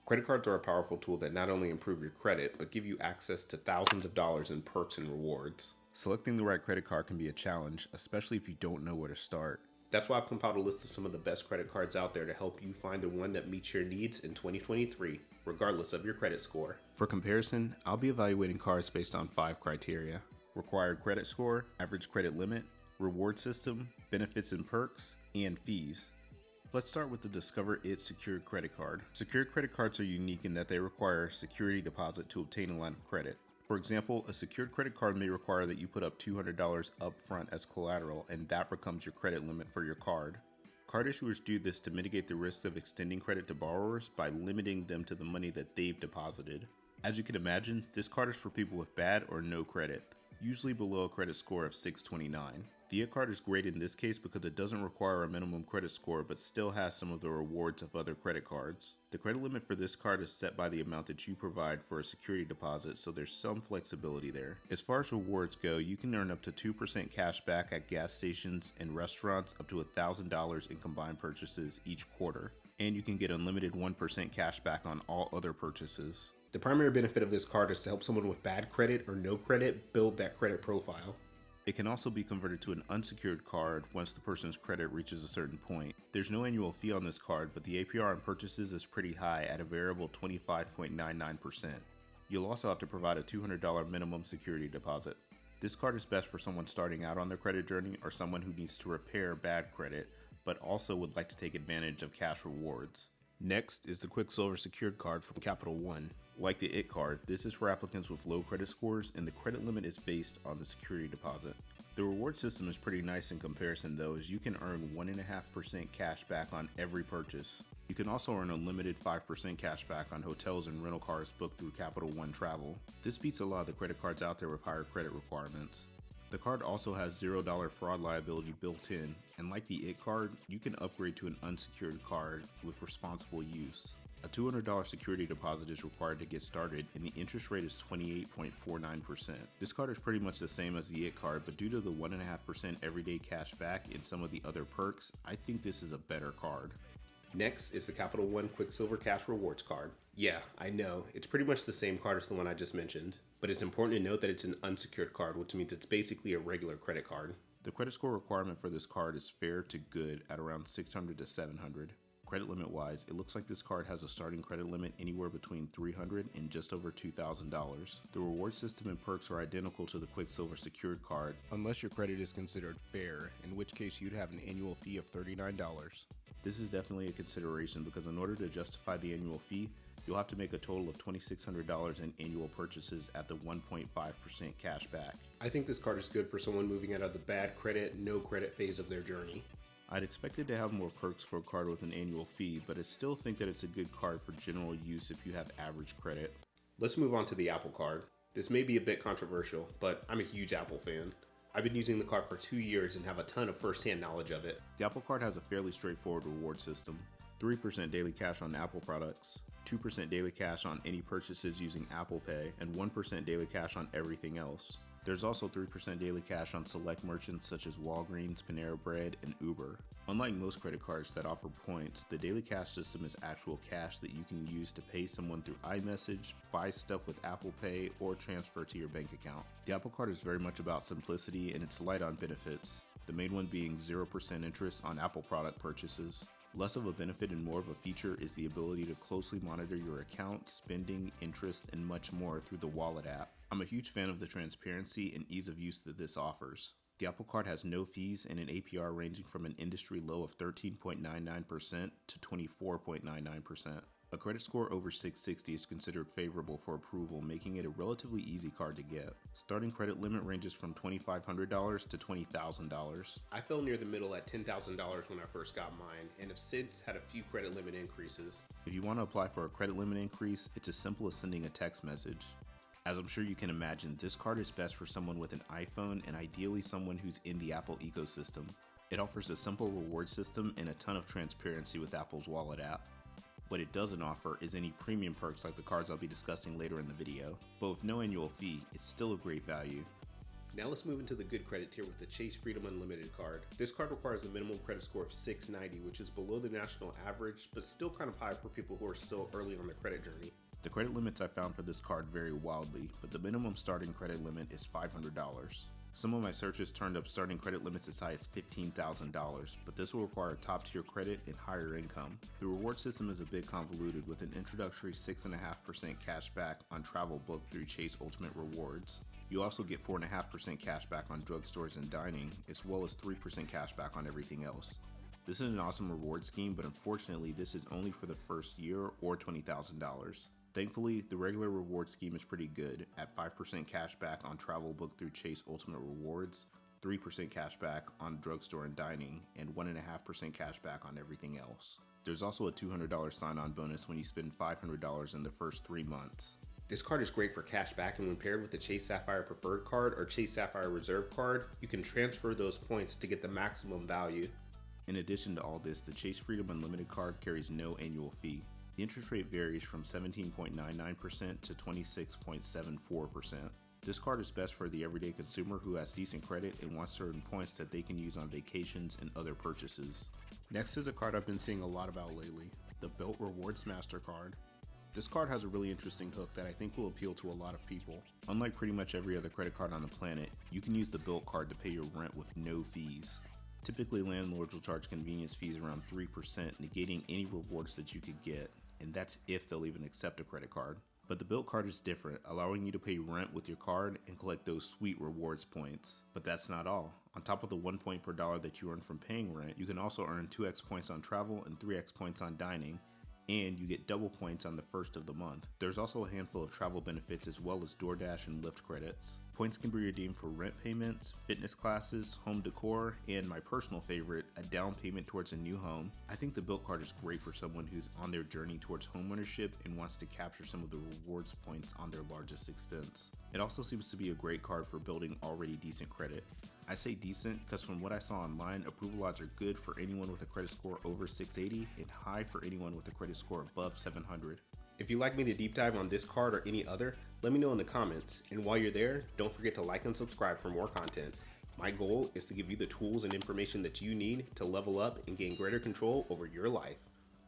Credit cards are a powerful tool that not only improve your credit, but give you access to thousands of dollars in perks and rewards. Selecting the right credit card can be a challenge, especially if you don't know where to start. That's why I've compiled a list of some of the best credit cards out there to help you find the one that meets your needs in 2023, regardless of your credit score. For comparison, I'll be evaluating cards based on 5 criteria: required credit score, average credit limit, reward system, benefits and perks, and fees. Let's start with the Discover It Secured Credit Card. Secured credit cards are unique in that they require a security deposit to obtain a line of credit. For example, a secured credit card may require that you put up $200 up front as collateral, and that becomes your credit limit for your card. Card issuers do this to mitigate the risk of extending credit to borrowers by limiting them to the money that they've deposited. As you can imagine, this card is for people with bad or no credit, usually below a credit score of 629. The It card is great in this case because it doesn't require a minimum credit score but still has some of the rewards of other credit cards. The credit limit for this card is set by the amount that you provide for a security deposit, so there's some flexibility there. As far as rewards go, you can earn up to 2% cash back at gas stations and restaurants, up to $1,000 in combined purchases each quarter, and you can get unlimited 1% cash back on all other purchases. The primary benefit of this card is to help someone with bad credit or no credit build that credit profile. It can also be converted to an unsecured card once the person's credit reaches a certain point. There's no annual fee on this card, but the APR on purchases is pretty high at a variable 25.99%. You'll also have to provide a $200 minimum security deposit. This card is best for someone starting out on their credit journey or someone who needs to repair bad credit, but also would like to take advantage of cash rewards. Next is the Quicksilver Secured Card from Capital One. Like the It card, this is for applicants with low credit scores, and the credit limit is based on the security deposit. The reward system is pretty nice in comparison though, as you can earn 1.5% cash back on every purchase. You can also earn a limited 5% cash back on hotels and rental cars booked through Capital One Travel. This beats a lot of the credit cards out there with higher credit requirements. The card also has $0 fraud liability built in, and like the It card, you can upgrade to an unsecured card with responsible use. A $200 security deposit is required to get started, and the interest rate is 28.49%. This card is pretty much the same as the It card, but due to the 1.5% everyday cash back and some of the other perks, I think this is a better card. Next is the Capital One Quicksilver Cash Rewards card. Yeah, I know, it's pretty much the same card as the one I just mentioned, but it's important to note that it's an unsecured card, which means it's basically a regular credit card. The credit score requirement for this card is fair to good at around 600 to 700. Credit limit wise, it looks like this card has a starting credit limit anywhere between $300 and just over $2,000. The reward system and perks are identical to the Quicksilver Secured card, unless your credit is considered fair, in which case you'd have an annual fee of $39. This is definitely a consideration because in order to justify the annual fee, you'll have to make a total of $2,600 in annual purchases at the 1.5% cash back. I think this card is good for someone moving out of the bad credit, no credit phase of their journey. I'd expected to have more perks for a card with an annual fee, but I still think that it's a good card for general use if you have average credit. Let's move on to the Apple card. This may be a bit controversial, but I'm a huge Apple fan. I've been using the card for 2 years and have a ton of first-hand knowledge of it. The Apple card has a fairly straightforward reward system. 3% daily cash on Apple products, 2% daily cash on any purchases using Apple Pay, and 1% daily cash on everything else. There's also 3% daily cash on select merchants such as Walgreens, Panera Bread, and Uber. Unlike most credit cards that offer points, the daily cash system is actual cash that you can use to pay someone through iMessage, buy stuff with Apple Pay, or transfer to your bank account. The Apple card is very much about simplicity and it's light on benefits, the main one being 0% interest on Apple product purchases. Less of a benefit and more of a feature is the ability to closely monitor your account, spending, interest, and much more through the Wallet app. I'm a huge fan of the transparency and ease of use that this offers. The Apple Card has no fees and an APR ranging from an industry low of 13.99% to 24.99%. A credit score over 660 is considered favorable for approval, making it a relatively easy card to get. Starting credit limit ranges from $2,500 to $20,000. I fell near the middle at $10,000 when I first got mine, and have since had a few credit limit increases. If you want to apply for a credit limit increase, it's as simple as sending a text message. As I'm sure you can imagine, this card is best for someone with an iPhone and ideally someone who's in the Apple ecosystem. It offers a simple reward system and a ton of transparency with Apple's Wallet app. What it doesn't offer is any premium perks like the cards I'll be discussing later in the video, but with no annual fee, it's still a great value. Now let's move into the good credit tier with the Chase Freedom Unlimited card. This card requires a minimum credit score of 690, which is below the national average, but still kind of high for people who are still early on their credit journey. The credit limits I found for this card vary wildly, but the minimum starting credit limit is $500. Some of my searches turned up starting credit limits as high as $15,000, but this will require top tier credit and higher income. The reward system is a bit convoluted with an introductory 6.5% cash back on travel booked through Chase Ultimate Rewards. You also get 4.5% cash back on drugstores and dining, as well as 3% cash back on everything else. This is an awesome reward scheme, but unfortunately this is only for the first year or $20,000. Thankfully, the regular reward scheme is pretty good at 5% cash back on travel booked through Chase Ultimate Rewards, 3% cash back on drugstore and dining, and 1.5% cash back on everything else. There's also a $200 sign-on bonus when you spend $500 in the first 3 months. This card is great for cash back, and when paired with the Chase Sapphire Preferred card or Chase Sapphire Reserve card, you can transfer those points to get the maximum value. In addition to all this, the Chase Freedom Unlimited card carries no annual fee. The interest rate varies from 17.99% to 26.74%. This card is best for the everyday consumer who has decent credit and wants certain points that they can use on vacations and other purchases. Next is a card I've been seeing a lot about lately, the Bilt Rewards MasterCard. This card has a really interesting hook that I think will appeal to a lot of people. Unlike pretty much every other credit card on the planet, you can use the Bilt card to pay your rent with no fees. Typically, landlords will charge convenience fees around 3%, negating any rewards that you could get, and that's if they'll even accept a credit card. But the Bilt card is different, allowing you to pay rent with your card and collect those sweet rewards points. But that's not all. On top of the 1 point per dollar that you earn from paying rent, you can also earn 2x points on travel and 3x points on dining, and you get double points on the first of the month. There's also a handful of travel benefits as well as DoorDash and Lyft credits. Points can be redeemed for rent payments, fitness classes, home decor, and my personal favorite, a down payment towards a new home. I think the Bilt card is great for someone who's on their journey towards homeownership and wants to capture some of the rewards points on their largest expense. It also seems to be a great card for building already decent credit. I say decent because from what I saw online, approval odds are good for anyone with a credit score over 680 and high for anyone with a credit score above 700. If you'd like me to deep dive on this card or any other, let me know in the comments. And while you're there, don't forget to like and subscribe for more content. My goal is to give you the tools and information that you need to level up and gain greater control over your life.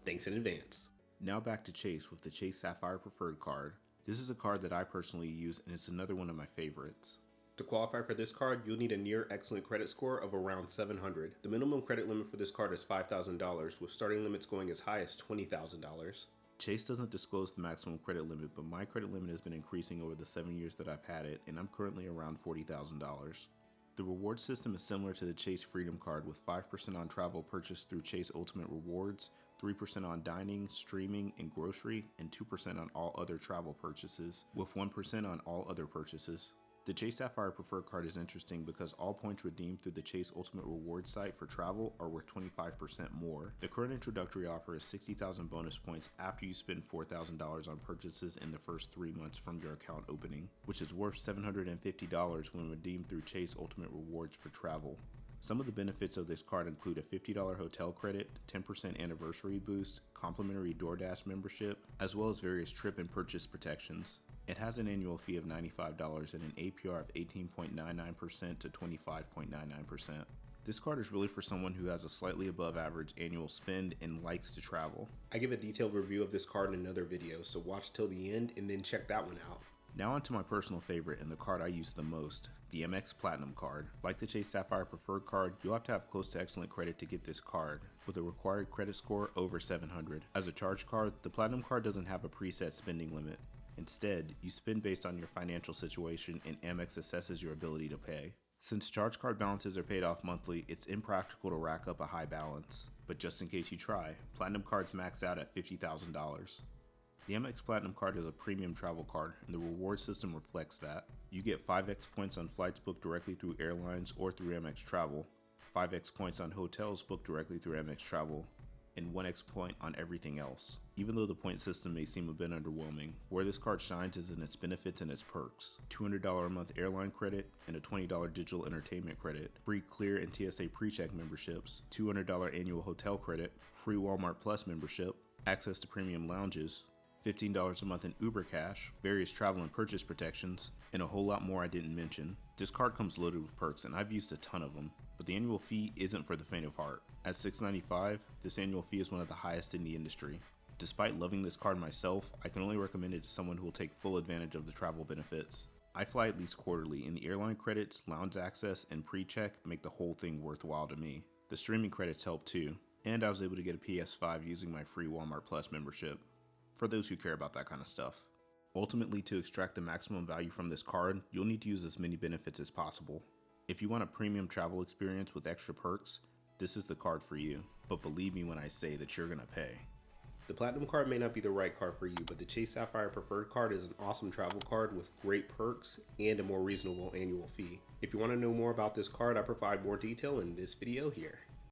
Thanks in advance. Now back to Chase with the Chase Sapphire Preferred card. This is a card that I personally use, and it's another one of my favorites. To qualify for this card, you'll need a near excellent credit score of around 700. The minimum credit limit for this card is $5,000, with starting limits going as high as $20,000. Chase doesn't disclose the maximum credit limit, but my credit limit has been increasing over the 7 years that I've had it, and I'm currently around $40,000. The reward system is similar to the Chase Freedom card, with 5% on travel purchased through Chase Ultimate Rewards, 3% on dining, streaming, and grocery, and 2% on all other travel purchases, with 1% on all other purchases. The Chase Sapphire Preferred card is interesting because all points redeemed through the Chase Ultimate Rewards site for travel are worth 25% more. The current introductory offer is 60,000 bonus points after you spend $4,000 on purchases in the first 3 months from your account opening, which is worth $750 when redeemed through Chase Ultimate Rewards for travel. Some of the benefits of this card include a $50 hotel credit, 10% anniversary boost, complimentary DoorDash membership, as well as various trip and purchase protections. It has an annual fee of $95 and an APR of 18.99% to 25.99%. This card is really for someone who has a slightly above average annual spend and likes to travel. I give a detailed review of this card in another video, so watch till the end and then check that one out. Now onto my personal favorite and the card I use the most, the MX Platinum card. Like the Chase Sapphire Preferred card, you'll have to have close to excellent credit to get this card, with a required credit score over 700. As a charge card, the Platinum card doesn't have a preset spending limit. Instead, you spend based on your financial situation and Amex assesses your ability to pay. Since charge card balances are paid off monthly, it's impractical to rack up a high balance. But just in case you try, Platinum cards max out at $50,000. The Amex Platinum card is a premium travel card, and the reward system reflects that. You get 5x points on flights booked directly through airlines or through Amex Travel, 5x points on hotels booked directly through Amex Travel, and 1x point on everything else. Even though the point system may seem a bit underwhelming, where this card shines is in its benefits and its perks. $200 a month airline credit and a $20 digital entertainment credit, free Clear and TSA PreCheck memberships, $200 annual hotel credit, free Walmart Plus membership, access to premium lounges, $15 a month in Uber Cash, various travel and purchase protections, and a whole lot more I didn't mention. This card comes loaded with perks and I've used a ton of them, but the annual fee isn't for the faint of heart. At $6.95, this annual fee is one of the highest in the industry. Despite loving this card myself, I can only recommend it to someone who will take full advantage of the travel benefits. I fly at least quarterly, and the airline credits, lounge access, and pre-check make the whole thing worthwhile to me. The streaming credits help too, and I was able to get a PS5 using my free Walmart Plus membership, for those who care about that kind of stuff. Ultimately, to extract the maximum value from this card, you'll need to use as many benefits as possible. If you want a premium travel experience with extra perks, this is the card for you, but believe me when I say that you're gonna pay. The Platinum card may not be the right card for you, but the Chase Sapphire Preferred card is an awesome travel card with great perks and a more reasonable annual fee. If you want to know more about this card, I provide more detail in this video here.